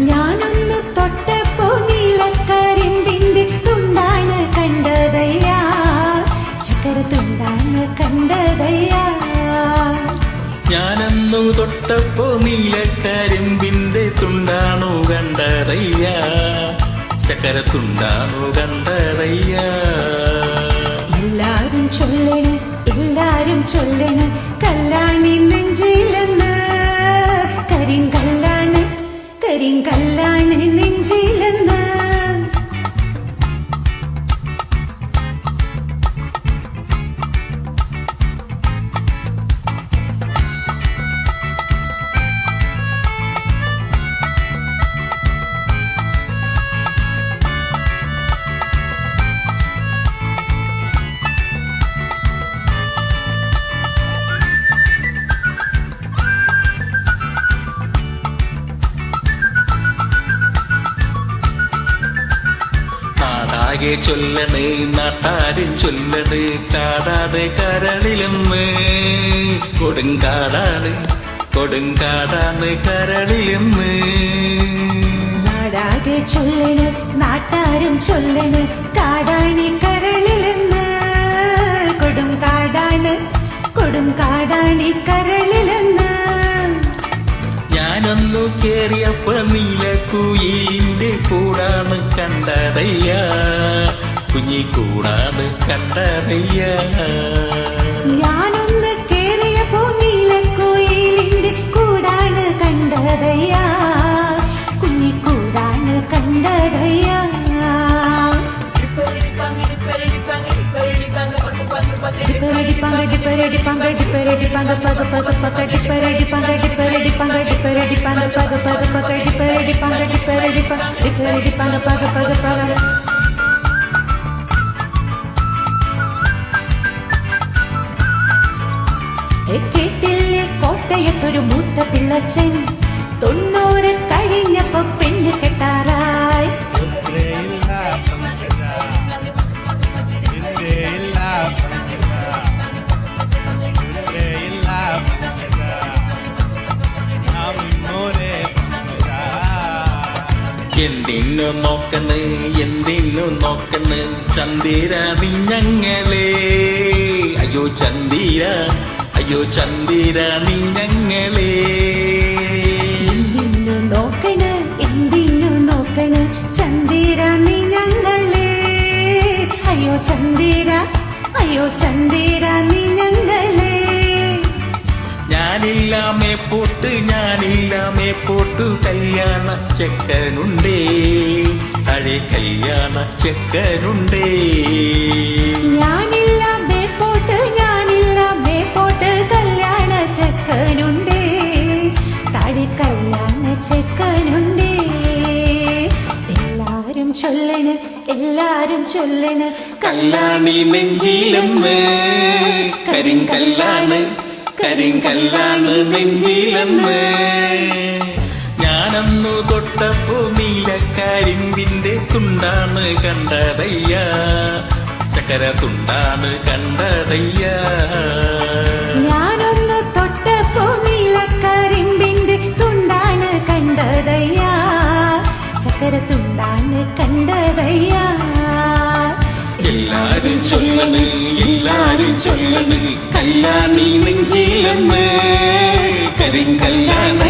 ഞാനൊന്ന് തൊട്ടപ്പോ നീലക്കരിമ്പിന്റെ തുണ്ടാണ് കണ്ടതയ്യാ, ചക്കര തുണ്ടാണ് കണ്ടതയ്യാ. ഞാനന്നു തൊട്ടപ്പോ നീലക്കരിമ്പിന്റെ തുണ്ടാണു കണ്ടതയ്യാ, ചക്കര തുണ്ടാണു കണ്ടതയ്യാ. എല്ലാരും ചൊല്ലണ്, എല്ലാരും ചൊല്ലണ്, കല്ലാണി നെഞ്ചിലെന്ന്, കരിങ്കല്ലാണ്, കരിങ്കല്ലാണ് നെഞ്ചിലെന്ന്. നാടാകെ ചൊല്ലണ്, നാട്ടാരും ചൊല്ലണ്, കാടാതെ കരളിലെന്ന്. കൊടുങ്കാടാണ്, കൊടുങ്കാടാണ് കരളിലെന്ന്. നാടാകെ ചൊല്ലണ്, നാട്ടാരും ചൊല്ലണ്, കാടാണി കരളിലെന്ന്. കൊടുങ്കാടാണ്, കൊടുങ്കാടാണി കരളിലെന്ന്. ഞാനൊന്നു കേറിയപ്പോ നീലക്കുയിലിന്റെ കൂടാണ് കണ്ടതയ്യാ, കുഞ്ഞിക്കൂടാണ് കണ്ടതയ്യാ. ഞാനൊന്ന് കേറിയപ്പോ നീലക്കുയിലിന്റെ കൂടാണ് കണ്ടതയ്യാ, കുഞ്ഞിക്കൂടാണ് കണ്ടതയ്യാ. കേട്ടില്ലേ കോട്ടയത്തൊരു മൂത്ത പിള്ളച്ചൻ, 90 കഴിഞ്ഞപ്പോ പെണ്ണ് കെട്ടാറായി. എന്തിനു നോക്കണ്, എന്തിനു നോക്കണ്, ചന്ദിരാണി ഞങ്ങളെ. അയ്യോ ചന്ദിര, അയ്യോ ചന്ദിരാണി ഞങ്ങളെ. എന്തിനു നോക്കണ്, എന്തിനു നോക്കണ്, ചന്ദിരാണി ഞങ്ങളെ. അയ്യോ ചന്ദിര, അയ്യോ ചന്ദിരാണി ഞങ്ങളെ. ഞാനില്ലാമേ പോട്ട്, ഞാനില്ലാമേ പോട്ട്, കല്യാണ ചെക്കനുണ്ടേ, അഴി കല്യാണ ചെക്കനുണ്ടേ. ഞാനില്ല മേപ്പോട്ട്, ഞാനില്ല മേപ്പോട്ട്, കല്യാണ ചെക്കനുണ്ടേ, താഴെ കല്യാണ ചെക്കനുണ്ടേ. എല്ലാരും ചൊല്ലണ്, എല്ലാരും ചൊല്ലണ്, കല്ലാണി നെഞ്ചിലെന്ന്, കരിങ്കല്ലാണ്, കരിങ്കല്ലാണ് നെഞ്ചിലെന്ന്. ഞാനന്നു തൊട്ടപ്പോ നീലക്കരിമ്പിന്റെ തുണ്ടാണ് കണ്ടതയ്യാ, ചക്കര തുണ്ടാണ് കണ്ടതയ്യാ. ഞാനൊന്ന് തൊട്ടപ്പോ നീലക്കരിമ്പിന്റെ തുണ്ടാണ് കണ്ടതയ്യാ, ചക്കര തുണ്ടാണ് കണ്ടതയ്യാ. എല്ലാരും ചൊല്ലണ്, എല്ലാരും ചൊല്ലണ്, കല്ലാണി നെഞ്ചിലെന്ന്, കരിങ്കല്ലാണ്.